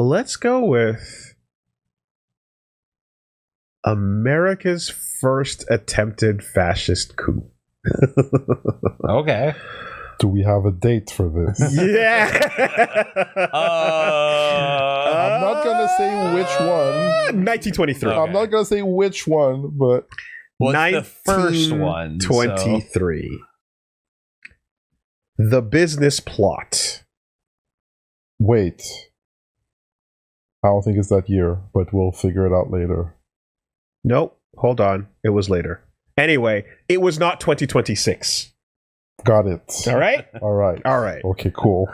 Let's go with America's first attempted fascist coup. Okay. Do we have a date for this? Yeah. I'm not gonna say which one. 1923. Okay. I'm not gonna say which one, but Well, it's the first one. 1923. The business plot. wait. I don't think it's that year, but we'll figure it out later. Nope. Hold on. It was later. Anyway, it was not 2026. Got it. All right? All right. All right. Okay, cool.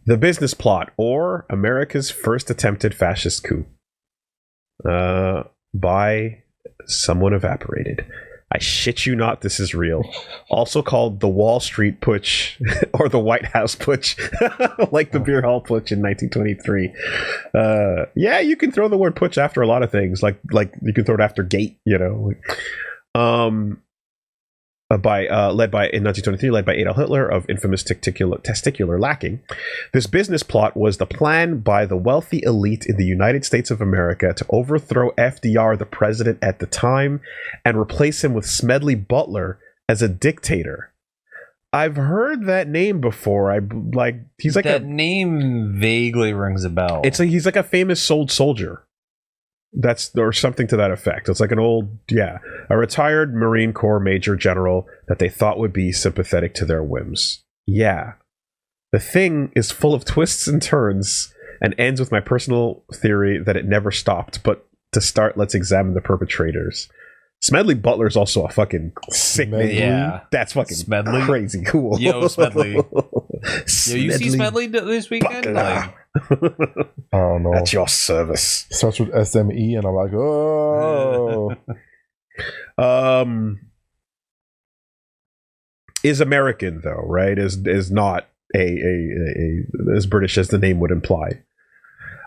The business plot, or America's first attempted fascist coup. By someone evaporated. I shit you not, this is real. Also called the Wall Street Putsch or the White House Putsch, like the Beer Hall Putsch in 1923. Yeah, you can throw the word putsch after a lot of things, like you can throw it after gate, you know. Led by Adolf Hitler of infamous testicular lacking. This business plot was the plan by the wealthy elite in the United States of America to overthrow FDR, the president at the time, and replace him with Smedley Butler as a dictator. I've heard that name before. He's like that name vaguely rings a bell. He's like a famous old soldier. Or something to that effect. It's like a retired Marine Corps Major General that they thought would be sympathetic to their whims. Yeah. The thing is full of twists and turns and ends with my personal theory that it never stopped. But to start, let's examine the perpetrators. Smedley Butler is also a fucking sick name. Yeah. That's fucking Smedley. Crazy cool. Yo, Smedley. Yo, you see Smedley this weekend? I don't know. At your service. Starts with SME, and I'm like, oh. Is American though, right? Is not a as British as the name would imply.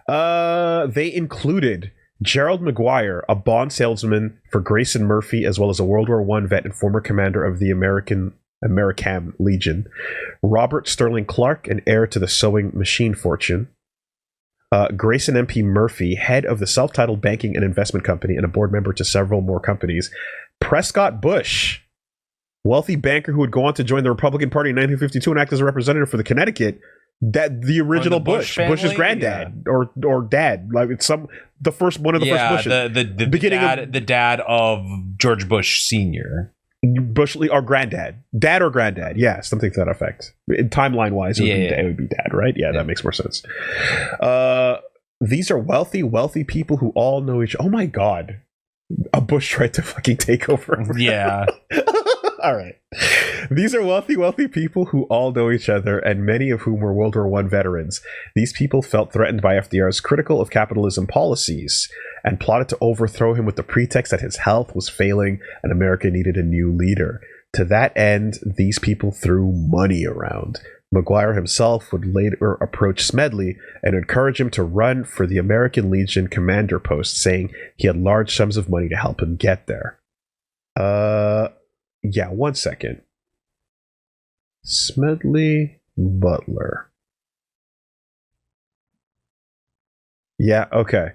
They included Gerald Maguire, a Bond salesman for Grayson Murphy, as well as a World War I vet and former commander of the Americam Legion. Robert Sterling Clark, an heir to the sewing machine fortune. Grayson MP Murphy, head of the self-titled banking and investment company and a board member to several more companies. Prescott Bush, wealthy banker who would go on to join the Republican Party in 1952 and act as a representative for the Connecticut. That the original Bush's granddad, or dad, like it's the first one of the first Bushes. the beginning the dad of George Bush Sr. Bush or granddad, dad or granddad, yeah, something to that effect. Timeline wise, it would be dad, right? Yeah, that makes more sense. These are wealthy people who all know each. Oh my god, a Bush tried to fucking take over. Yeah. All right. These are wealthy people who all know each other, and many of whom were World War I veterans. These people felt threatened by FDR's critical of capitalism policies and plotted to overthrow him with the pretext that his health was failing and America needed a new leader. To that end, these people threw money around. Maguire himself would later approach Smedley and encourage him to run for the American Legion commander post, saying he had large sums of money to help him get there. Yeah, 1 second. Smedley Butler. Yeah, okay.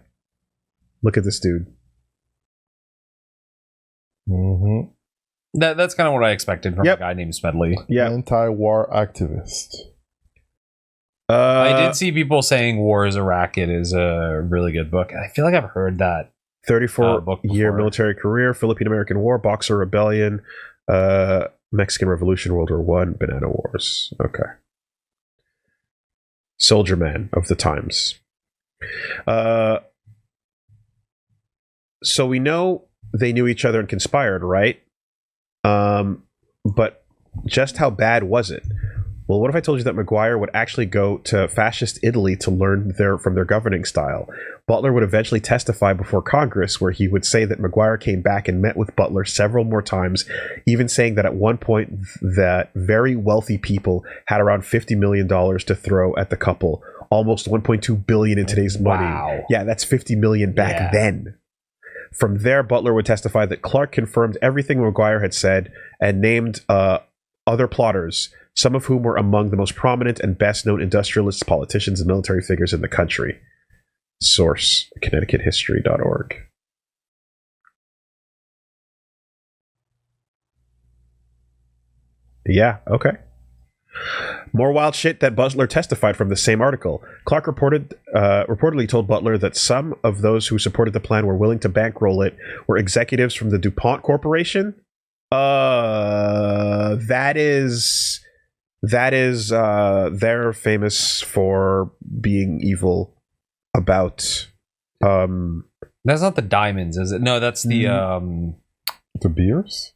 Look at this dude. Mm-hmm. That's kind of what I expected from a guy named Smedley. Yeah. Anti-war activist. I did see people saying War is a Racket is a really good book. I feel like I've heard that. 34-year military career, Philippine-American War, Boxer Rebellion, Mexican Revolution, World War I, Banana Wars. Okay. Soldier Man of the Times. So we know they knew each other and conspired, right? But just how bad was it? Well, what if I told you that Maguire would actually go to fascist Italy to learn from their governing style? Butler would eventually testify before Congress, where he would say that Maguire came back and met with Butler several more times, even saying that at one point that very wealthy people had around $50 million to throw at the couple. Almost $1.2 billion in today's money. Wow. Yeah, that's $50 million back then. From there, Butler would testify that Clark confirmed everything Maguire had said and named other plotters, some of whom were among the most prominent and best-known industrialists, politicians, and military figures in the country. Source, ConnecticutHistory.org. Yeah, okay. More wild shit that Butler testified from the same article. Clark reportedly told Butler that some of those who supported the plan were willing to bankroll it were executives from the DuPont Corporation. They're famous for being evil about. That's not the diamonds, is it? No, that's the beers.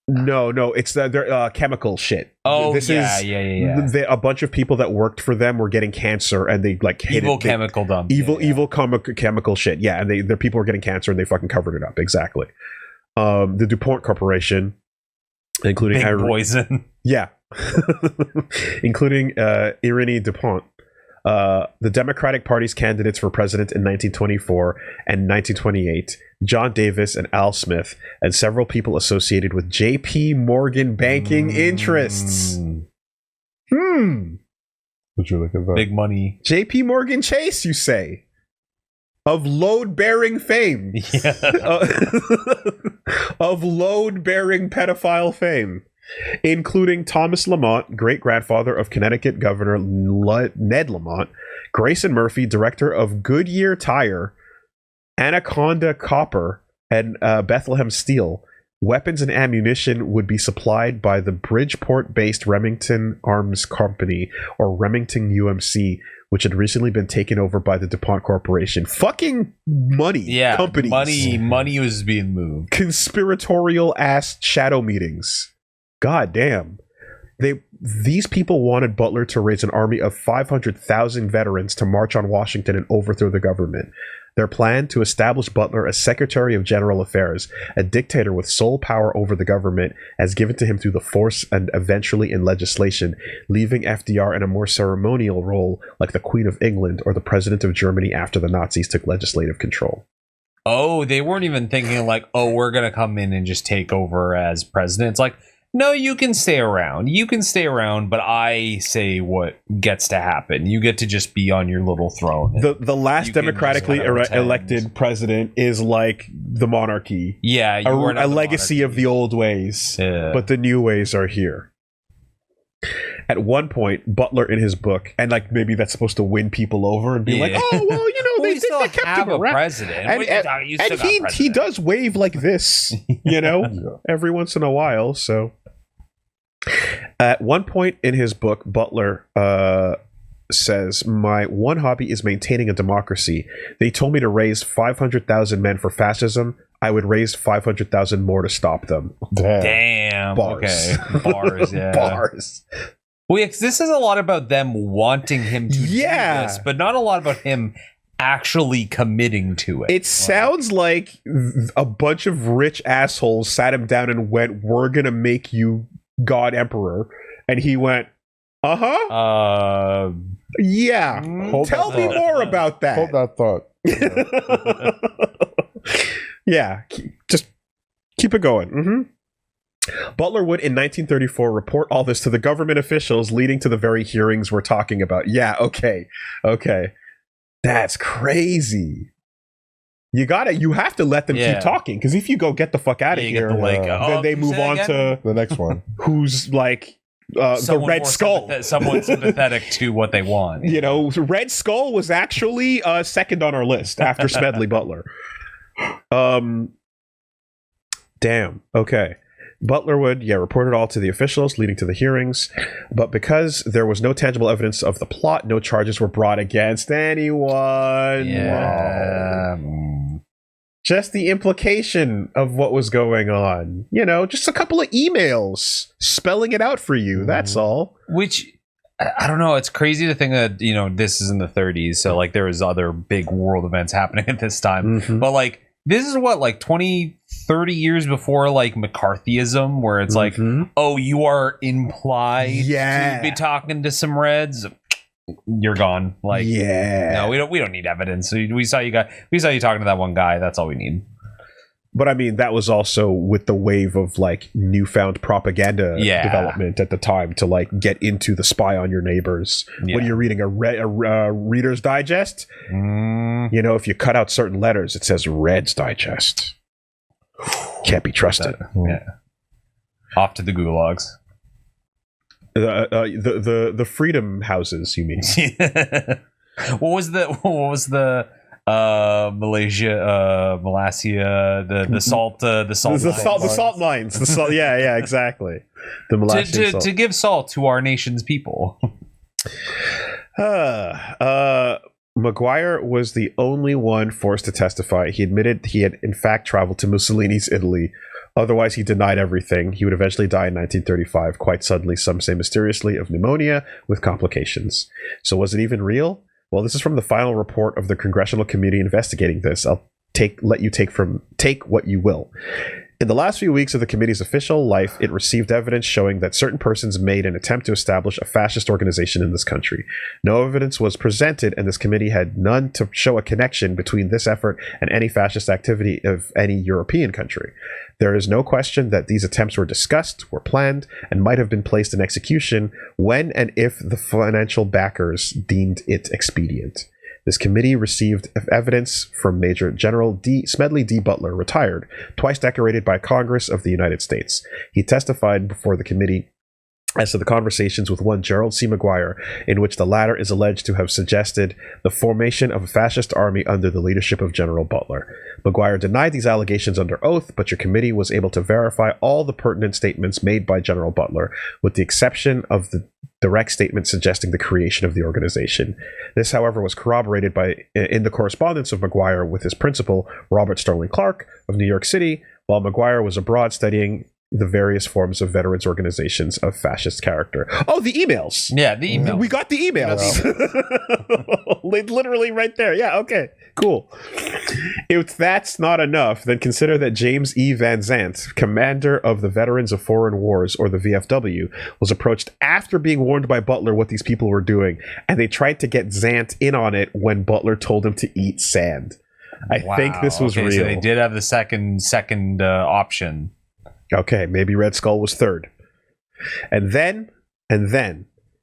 No, it's their chemical shit. Oh, this yeah. A bunch of people that worked for them were getting cancer, and they like hid evil chemical dump. Evil chemical shit. Yeah, and their people were getting cancer, and they fucking covered it up. Exactly. The DuPont Corporation, including big poison. Yeah, including Irénée DuPont. The Democratic Party's candidates for president in 1924 and 1928, John Davis and Al Smith, and several people associated with J.P. Morgan banking interests. Would you look at that? Big money. J.P. Morgan Chase, you say? Of load-bearing fame. Yeah. Of load-bearing pedophile fame. Including Thomas Lamont, great-grandfather of Connecticut Governor Ned Lamont, Grayson Murphy, director of Goodyear Tire, Anaconda Copper, and Bethlehem Steel. Weapons and ammunition would be supplied by the Bridgeport-based Remington Arms Company, or Remington UMC, which had recently been taken over by the DuPont Corporation. Fucking money. Yeah, companies. Money was being moved. Conspiratorial-ass shadow meetings. God damn. These people wanted Butler to raise an army of 500,000 veterans to march on Washington and overthrow the government. Their plan to establish Butler as Secretary of General Affairs, a dictator with sole power over the government, as given to him through the force and eventually in legislation, leaving FDR in a more ceremonial role like the Queen of England or the President of Germany after the Nazis took legislative control. Oh, they weren't even thinking like, oh, we're going to come in and just take over as president. It's like, no, you can stay around. You can stay around, but I say what gets to happen. You get to just be on your little throne. The last democratically elected president is like the monarchy. Yeah, a legacy of the old ways, but the new ways are here. At one point, Butler in his book, and like maybe that's supposed to win people over and be like, oh well, you know, they kept have him a around. President, and he does wave like this, you know, every once in a while. So, at one point in his book, Butler says, "My one hobby is maintaining a democracy. They told me to raise 500,000 men for fascism. I would raise 500,000 more to stop them." Damn. Bars. Okay. Bars. Yeah. Bars. Well, yeah, 'cause this is a lot about them wanting him to do this, but not a lot about him actually committing to it. It sounds like a bunch of rich assholes sat him down and went, "We're gonna make you God Emperor," and he went, "Uh-huh. Yeah. Tell me more about that." Hold that thought. Yeah, just keep it going. Mm-hmm. Butler would, in 1934, report all this to the government officials, leading to the very hearings we're talking about. Yeah, okay. That's crazy. You have to let them keep talking, because if you go get the fuck out of here, then they move on to the next one. Who's like the Red Skull. Someone sympathetic to what they want. You know, Red Skull was actually second on our list after Smedley Butler. Damn. Okay. Butler would, report it all to the officials, leading to the hearings. But because there was no tangible evidence of the plot, no charges were brought against anyone. Yeah. Wow. Just the implication of what was going on. You know, just a couple of emails spelling it out for you. That's all. Which, I don't know. It's crazy to think that, you know, this is in the 30s. So, like, there was other big world events happening at this time. Mm-hmm. But, like, this is what, like 20, 30 years before like McCarthyism, where it's like, oh, you are implied to be talking to some Reds. You're gone. Like, no, we don't need evidence. We saw you talking to that one guy. That's all we need. But I mean, that was also with the wave of like newfound propaganda development at the time to like get into the spy on your neighbors. When you're reading a Reader's Digest, you know, if you cut out certain letters, it says Red's Digest. Can't be trusted. Off to the gulags. The freedom houses, you mean? What was the Malaysia, the salt mines. Yeah, exactly. The Malaysian salt. To give salt to our nation's people. Maguire was the only one forced to testify. He admitted he had in fact traveled to Mussolini's Italy. Otherwise, he denied everything. He would eventually die in 1935, quite suddenly, some say mysteriously, of pneumonia with complications. So was it even real? Well, this is from the final report of the Congressional Committee investigating this. I'll take what you will. In the last few weeks of the committee's official life, it received evidence showing that certain persons made an attempt to establish a fascist organization in this country. No evidence was presented, and this committee had none to show a connection between this effort and any fascist activity of any European country. There is no question that these attempts were discussed, were planned, and might have been placed in execution when and if the financial backers deemed it expedient. This committee received evidence from Major General Smedley D. Butler, retired, twice decorated by Congress of the United States. He testified before the committee as to the conversations with one Gerald C. Maguire, in which the latter is alleged to have suggested the formation of a fascist army under the leadership of General Butler. Maguire denied these allegations under oath, but your committee was able to verify all the pertinent statements made by General Butler, with the exception of the direct statement suggesting the creation of the organization. This, however, was corroborated in the correspondence of Maguire with his principal, Robert Sterling Clark of New York City, while Maguire was abroad studying the various forms of veterans organizations of fascist character. Oh, the emails. Yeah, the emails. We got the emails. Literally right there. Yeah, okay, cool. If that's not enough, then consider that James E. Van Zandt, commander of the Veterans of Foreign Wars, or the VFW, was approached after being warned by Butler what these people were doing, and they tried to get Zandt in on it when Butler told him to eat sand. I think this was real. So they did have the second option. Okay, maybe Red Skull was third. And then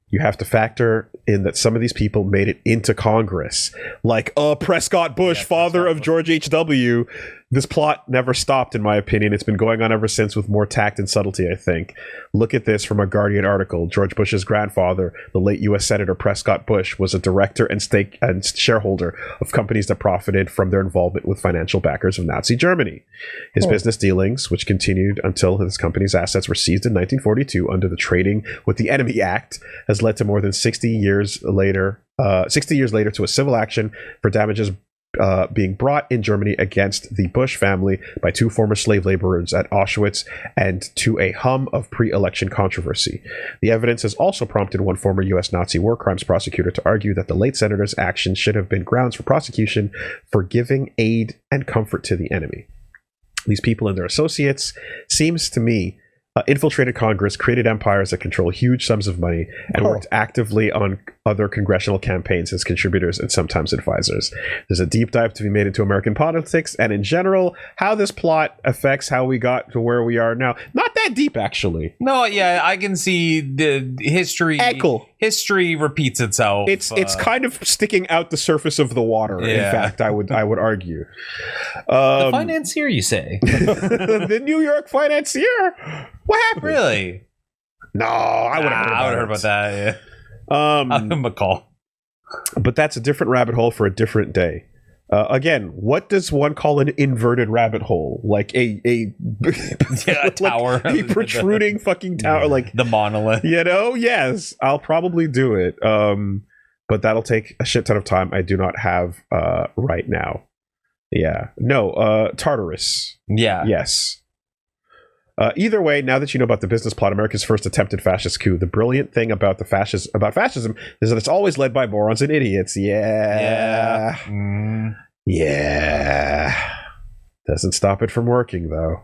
you have to factor in that some of these people made it into Congress. Like Prescott Bush, father of George H.W. This plot never stopped, in my opinion. It's been going on ever since with more tact and subtlety, I think. Look at this from a Guardian article. George Bush's grandfather, the late U.S. Senator Prescott Bush, was a director and shareholder of companies that profited from their involvement with financial backers of Nazi Germany. His business dealings, which continued until his company's assets were seized in 1942 under the Trading with the Enemy Act, has led to more than 60 years later to a civil action for damages being brought in Germany against the Bush family by two former slave laborers at Auschwitz, and to a hum of pre-election controversy. The evidence has also prompted one former U.S. Nazi war crimes prosecutor to argue that the late senator's actions should have been grounds for prosecution for giving aid and comfort to the enemy. These people and their associates, seems to me, infiltrated Congress, created empires that control huge sums of money, and worked actively on other congressional campaigns as contributors and sometimes advisors. There's a deep dive to be made into American politics and, in general, how this plot affects how we got to where we are now. Not that deep, actually. No, yeah, I can see the history. History repeats itself. It's kind of sticking out the surface of the water. Yeah. In fact, I would argue. The financier, you say? The New York financier. What happened? Really? No, I would have heard about that. Yeah. I'll give him a call. But that's a different rabbit hole for a different day. Again, what does one call an inverted rabbit hole? Like a tower, like a protruding fucking tower, like the monolith. You know? Yes, I'll probably do it. But that'll take a shit ton of time. I do not have right now. Yeah. No. Tartarus. Yeah. Yes. Either way, now that you know about the business plot, America's first attempted fascist coup, the brilliant thing about fascism is that it's always led by morons and idiots. Yeah. Yeah. Doesn't stop it from working, though.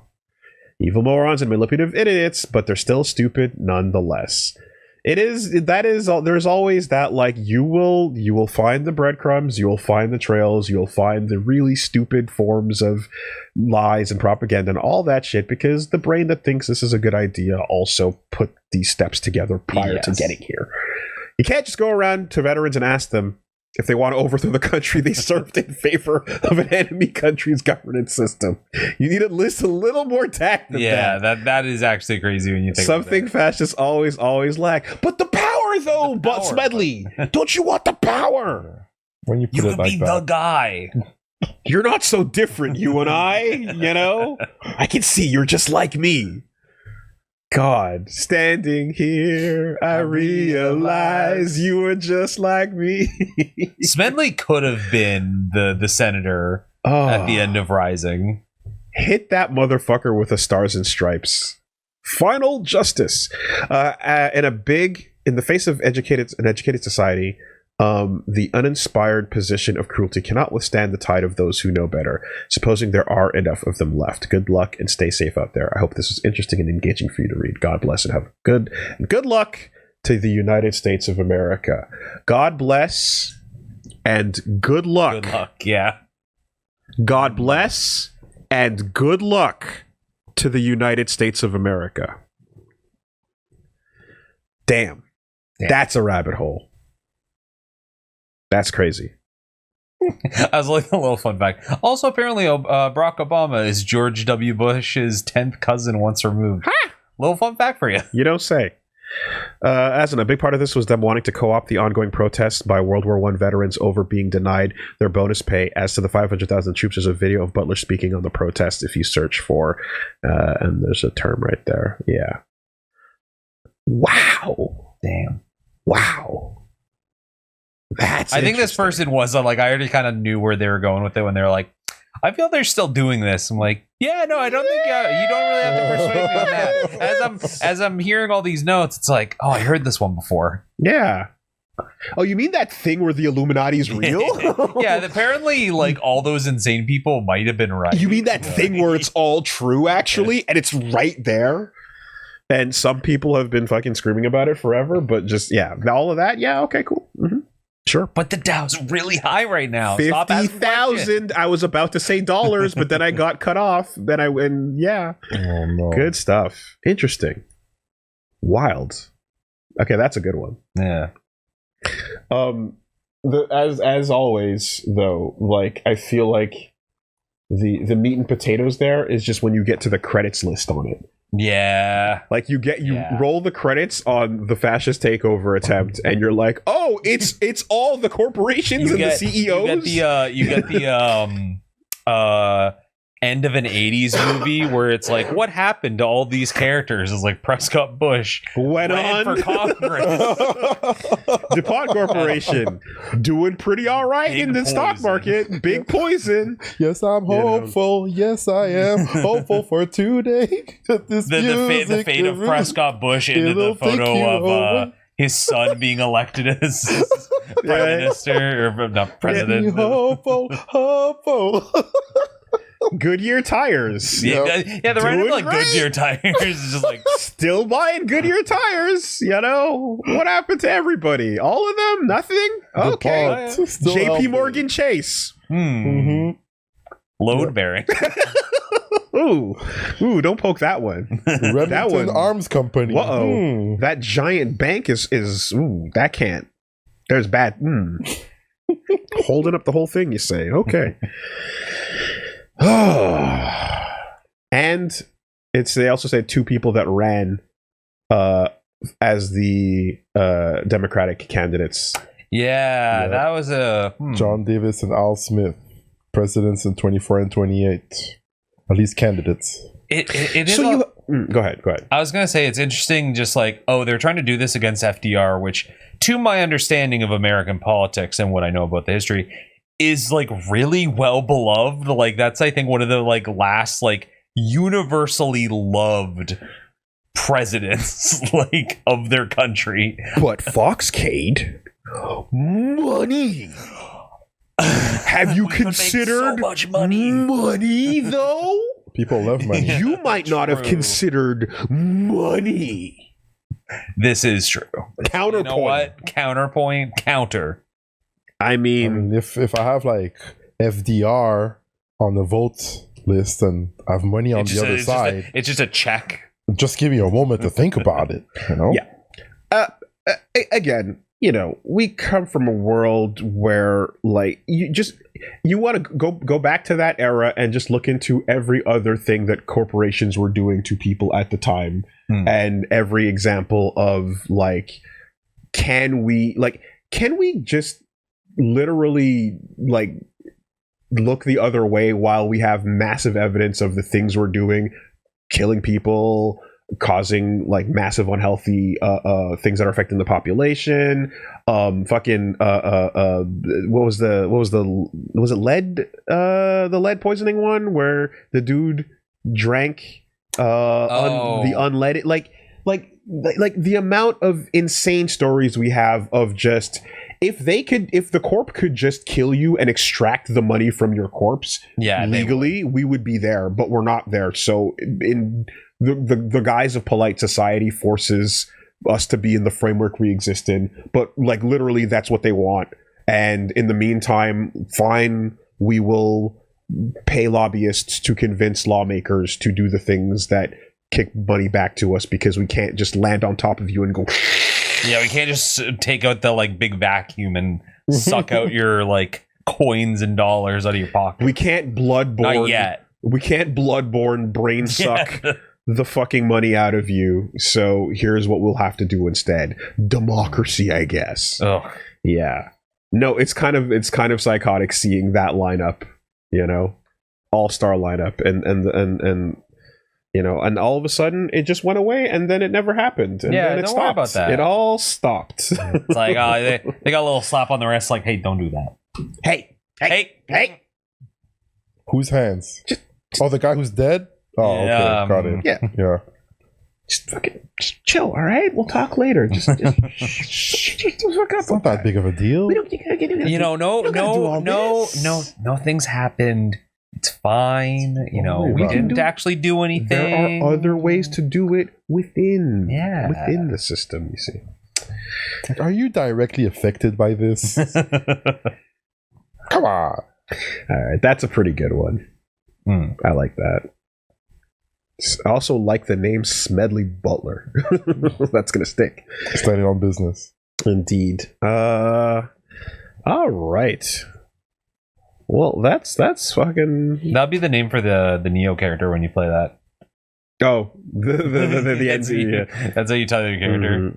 Evil morons and manipulative idiots, but they're still stupid nonetheless. There's always that, like, you will find the breadcrumbs, you will find the trails, you'll find the really stupid forms of lies and propaganda and all that shit, because the brain that thinks this is a good idea also put these steps together prior to getting here. You can't just go around to veterans and ask them if they want to overthrow the country they served in favor of an enemy country's governance system. You need to list a little more tact than that. Yeah, that is actually crazy when you think something fascists always lack. But the power, though, but Smedley, don't you want the power? When you put it could like be that. the guy. You're not so different, you and I, you know? I can see you're just like me. God, standing here, I realize you were just like me. Smedley could have been the senator at the end of Rising. Hit that motherfucker with a Stars and Stripes. Final justice. In the face of an educated society, the uninspired position of cruelty cannot withstand the tide of those who know better, supposing there are enough of them left. Good luck and stay safe out there. I hope this was interesting and engaging for you to read. God bless and have good luck to the United States of America. God bless and good luck. Good luck, yeah. God bless and good luck to the United States of America. Damn. That's a rabbit hole. That's crazy. I was like a little fun fact. Also, apparently, Barack Obama is George W. Bush's 10th cousin once removed. Ha! Little fun fact for you. You don't say. As a big part of this was them wanting to co-opt the ongoing protests by World War I veterans over being denied their bonus pay. As to the 500,000 troops, there's a video of Butler speaking on the protest if you search for, and there's a term right there. Yeah. Wow. Damn. Wow. I think this person was I already kind of knew where they were going with it when they were like, I feel they're still doing this. I'm like, yeah, no, I don't think you don't really have to persuade me on that. As I'm hearing all these notes, it's like, oh, I heard this one before. Yeah. Oh, you mean that thing where the Illuminati is real? Yeah, apparently, like, all those insane people might have been right. You mean that thing where it's all true, actually, and it's right there? And some people have been fucking screaming about it forever, but just, yeah, all of that, yeah, okay, cool. Mm-hmm. Sure. But the Dow's really high right now. 50,000. I was about to say dollars, but then I got cut off. Yeah. Oh, no. Good stuff. Interesting. Wild. Okay, that's a good one. Yeah. As always, though, like, I feel like the meat and potatoes there is just when you get to the credits list on it. Yeah. Like you roll the credits on the fascist takeover attempt, and you're like, oh, it's all the corporations the CEOs. You get the end of an 80s movie where it's like, what happened to all these characters? It's like Prescott Bush went on for Congress. DuPont Corporation doing pretty all right in the stock market. Big poison. Yes, I'm hopeful. Yes, I am hopeful for today. The fate of Prescott Bush into the photo of his son being elected as prime minister, or not president. Hopeful. Goodyear tires. Yeah, the right of like Goodyear tires is just like still buying Goodyear tires. You know what happened to everybody? All of them? Nothing. Okay. JP Morgan Chase. Load bearing. Ooh, don't poke that one. That one. Arms Company. Uh-oh. That giant bank is that can't. There's bad. Holding up the whole thing, you say. Okay. And they also said two people that ran as the Democratic candidates. Yeah, that was John Davis and Al Smith, presidents in 24 and 28. At least candidates. It is. So go ahead. I was gonna say it's interesting. Just like, they're trying to do this against FDR, which, to my understanding of American politics and what I know about the history, is like really well beloved. Like that's, I think, one of the like last like universally loved presidents like of their country. But Foxcade, money. Have you considered so much money though? People love money. You might not have considered money. This is true. Counterpoint. You know what? Counterpoint. Counter. I I mean, mean, if I have like FDR on the vote list and I have money on the other side, It's just a check. just give me a moment to think about it. You know? Yeah. Again, you know, we come from a world where, like, you want to go back to that era and just look into every other thing that corporations were doing to people at the time, and every example of, like, can we just literally, like, look the other way while we have massive evidence of the things we're doing, killing people, causing, like, massive unhealthy things that are affecting the population. Was it lead, the lead poisoning one where the dude drank the unleaded, like the amount of insane stories we have of just, if the corp could just kill you and extract the money from your corpse legally, we would be there, but we're not there. So in the guise of polite society forces us to be in the framework we exist in, but, like, literally that's what they want. And in the meantime, fine, we will pay lobbyists to convince lawmakers to do the things that kick money back to us, because we can't just land on top of you and go Yeah, we can't just take out the, like, big vacuum and suck out your, like, coins and dollars out of your pocket. we can't bloodborne Not yet. we can't bloodborne brain suck the fucking money out of you. So here's what we'll have to do instead. Democracy, I guess. Ugh. Yeah. No, it's kind of psychotic seeing that lineup, you know, all-star lineup, and you know, and all of a sudden it just went away, and then it never happened. And then it don't worry stopped. about that. It all stopped. It's like, they got a little slap on the wrist, like, hey, don't do that. Hey. Whose hands? Oh, the guy who's dead? Oh, Yeah, okay. Got it. Yeah. Just chill, all right? We'll talk later. Just fuck up. It's not that big of a deal. You know, nothing's happened. It's fine. You know, we didn't actually do anything. There are other ways to do it within the system, you see. Like, are you directly affected by this? Come on. All right, that's a pretty good one. I like that. I also like the name Smedley Butler. That's gonna stick. Standing on business. Indeed. All right. Well, that's fucking. That'd be the name for the Neo character when you play that. Oh, the NZ. Yeah. That's how you tell your character.